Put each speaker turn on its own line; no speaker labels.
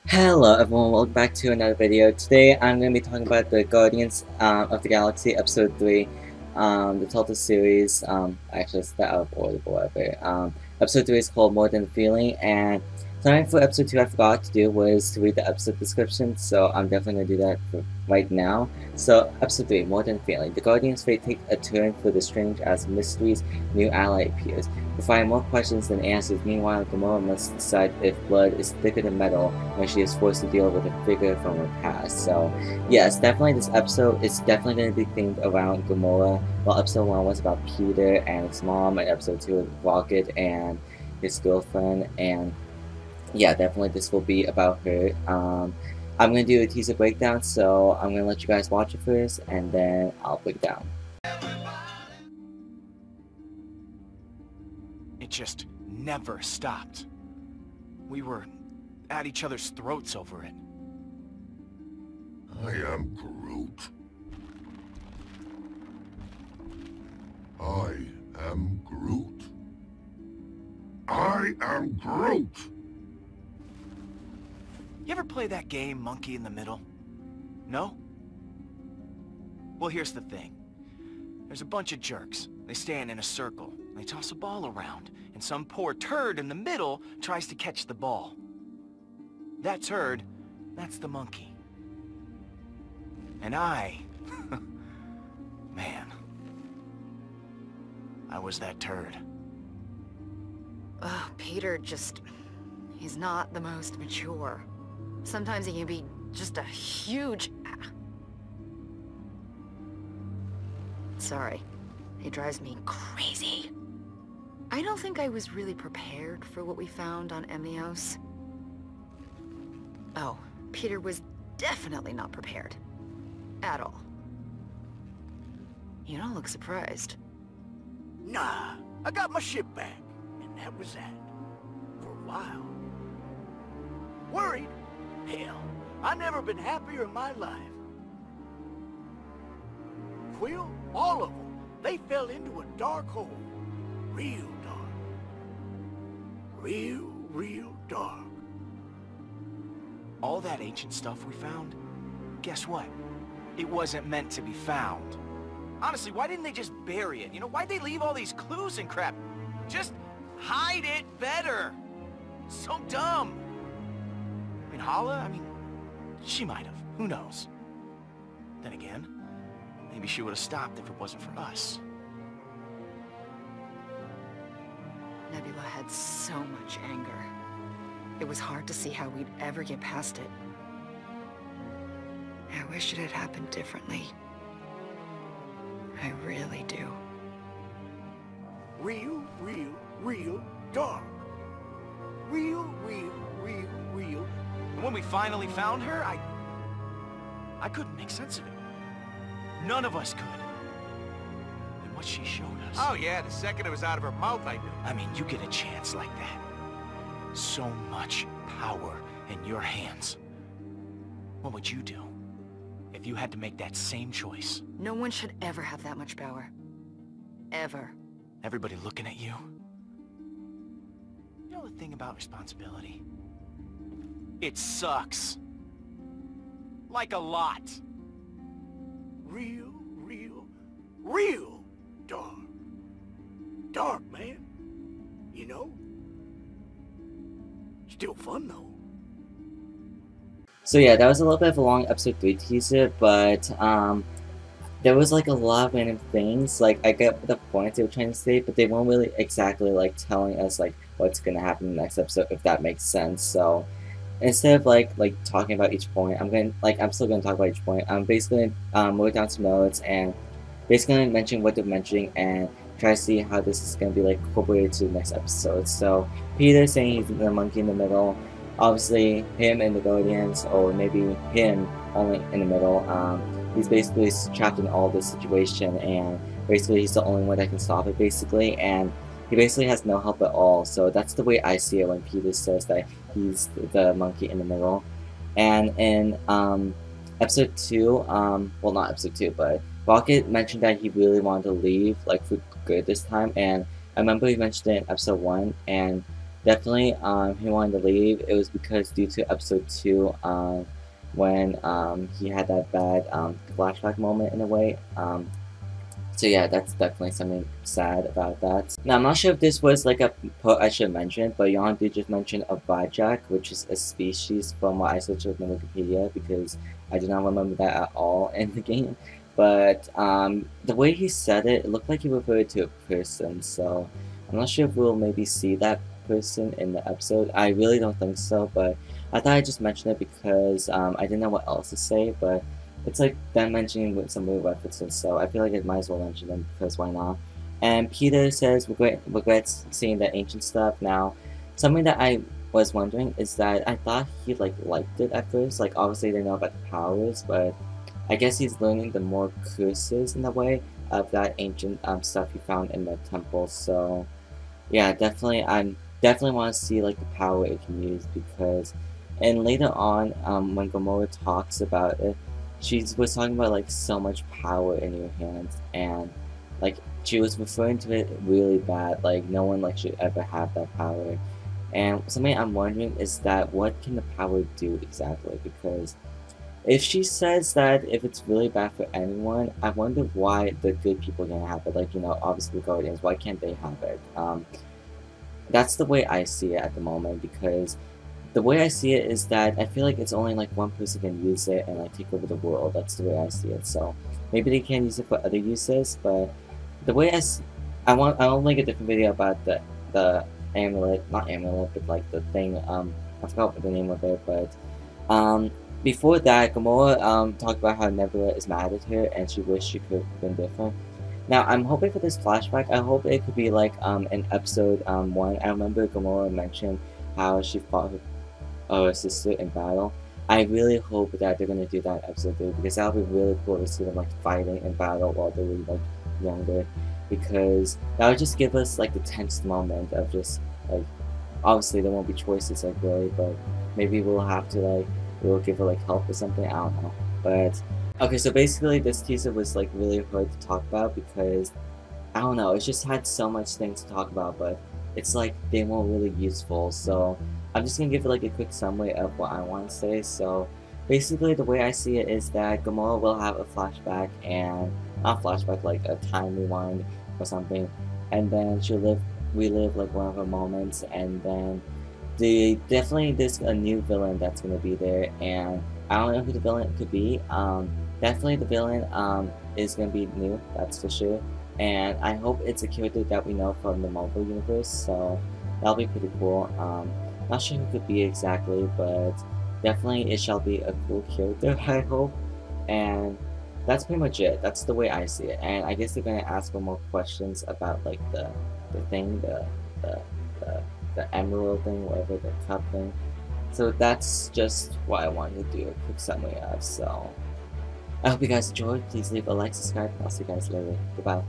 Hello everyone, welcome back to another video. Today I'm going to be talking about the Guardians of the Galaxy Episode 3, the Telltale Series. Actually it's that out of order, but whatever. Episode 3 is called More Than a Feeling, and something for Episode 2 I forgot to do was to read the episode description, so I'm definitely going to do that right now. So, Episode 3, More Than a Feeling. The Guardians' fate takes a turn for the strange as Mystery's new ally appears, providing more questions than answers. Meanwhile, Gamora must decide if blood is thicker than metal when she is forced to deal with a figure from her past. So, yes, definitely this episode is definitely going to be themed around Gamora. While episode 1 was about Peter and his mom, and episode 2 was Rocket and his girlfriend, and yeah, definitely this will be about her. I'm going to do a teaser breakdown, so I'm going to let you guys watch it first, and then I'll break down.
It just never stopped. We were at each other's throats over it.
I am Groot. I am Groot. I am Groot!
You ever play that game, Monkey in the Middle? No? Well, here's the thing. There's a bunch of jerks. They stand in a circle. They toss a ball around, and some poor turd in the middle tries to catch the ball. That turd, that's the monkey. And I... man. I was that turd.
Peter he's not the most mature. Sometimes he can be just a huge... Sorry. He drives me crazy. I don't think I was really prepared for what we found on Emnios. Oh, Peter was definitely not prepared. At all. You don't look surprised.
Nah, I got my ship back, and that was that. For a while. Worried? Hell, I've never been happier in my life. Quill, all of them, they fell into a dark hole. Real dark. Real dark.
All that ancient stuff we found, guess what? It wasn't meant to be found. Honestly, why didn't they just bury it? You know, why'd they leave all these clues and crap? Just hide it better. So dumb. I mean, Hala, she might have. Who knows? Then again, maybe she would have stopped if it wasn't for us.
Nebula had so much anger. It was hard to see how we'd ever get past it. I wish it had happened differently. I really do.
Real dark. Real.
And when we finally found her, I couldn't make sense of it. None of us could. And what she showed us...
Oh yeah, the second it was out of her mouth, I knew.
I mean, you get a chance like that. So much power in your hands. What would you do if you had to make that same choice?
No one should ever have that much power. Ever.
Everybody looking at you. You know the thing about responsibility? It sucks. Like a lot.
Real dark. Dark, man. You know? Still fun, though.
So yeah, that was a little bit of a long episode 3 teaser, but there was like a lot of random things. Like, I get the points they were trying to say, but they weren't really exactly like telling us like what's gonna happen in the next episode, if that makes sense. So instead of like talking about each point, I'm still gonna talk about each point. I'm basically wrote down some notes and basically mention what they're mentioning and try to see how this is gonna be like incorporated to the next episode. So Peter saying he's the monkey in the middle. Obviously, him and the Guardians, or maybe him only in the middle. He's basically trapped in all this situation, and basically he's the only one that can stop it, basically. And he basically has no help at all. So that's the way I see it when Peter says that he's the monkey in the middle. And in episode 2, well, not episode 2, but Rocket mentioned that he really wanted to leave, like, for good this time. And I remember he mentioned it in episode 1, and definitely he wanted to leave. It was because due to episode 2, when he had that bad flashback moment in a way. So yeah, that's definitely something sad about that. Now I'm not sure if this was like a part I should mention, but Yon did just mention a blackjack, which is a species from what I searched with Wikipedia, because I do not remember that at all in the game. But the way he said it, it looked like he referred to a person, so I'm not sure if we'll maybe see that person in the episode. I really don't think so, but I thought I'd just mention it because I didn't know what else to say, but it's like them mentioning with some weird references, so I feel like I might as well mention them because why not? And Peter says regrets seeing the ancient stuff. Now, something that I was wondering is that I thought he liked it at first. Like obviously they know about the powers, but I guess he's learning the more curses in a way of that ancient stuff he found in the temple. So yeah, definitely definitely want to see like the power it can use, because and later on when Gamora talks about it, she was talking about like so much power in your hands, and like she was referring to it really bad, like no one like should ever have that power. And something I'm wondering is that what can the power do exactly, because if she says that if it's really bad for anyone, I wonder why the good people can have it, like, you know, obviously the Guardians, why can't they have it? That's the way I see it at the moment, because the way I see it is that I feel like it's only like one person can use it and like take over the world. That's the way I see it. So maybe they can use it for other uses, but the way I want make a different video about the amulet, not amulet, but like the thing. I forgot what the name of it, but before that, Gamora talked about how Nebula is mad at her and she wished she could have been different. Now I'm hoping for this flashback. I hope it could be like in episode 1. I remember Gamora mentioned how she fought her sister in battle. I really hope that they're gonna do that in episode 3, because that would be really cool to see them like fighting in battle while they were like younger, because that would just give us like the tense moment of just like, obviously there won't be choices like really, but maybe we'll have to like, we'll give her like help or something, I don't know. But okay, so basically this teaser was like really hard to talk about because I don't know, it just had so much things to talk about, but it's like they weren't really useful. So I'm just gonna give it like a quick summary of what I want to say. So basically the way I see it is that Gamora will have a flashback, and not flashback, like a time rewind or something, and then she'll relive like one of her moments, and then there's a new villain that's gonna be there, and I don't know who the villain could be. Definitely the villain is gonna be new, that's for sure, and I hope it's a character that we know from the Marvel universe, so that'll be pretty cool. Not sure who it could be exactly, but definitely it shall be a cool character, I hope. And that's pretty much it. That's the way I see it. And I guess they're gonna ask for more questions about like the thing, the emerald thing, whatever, the cup thing. So that's just what I wanted to do a quick summary of. So I hope you guys enjoyed. Please leave a like, subscribe, and I'll see you guys later. Goodbye.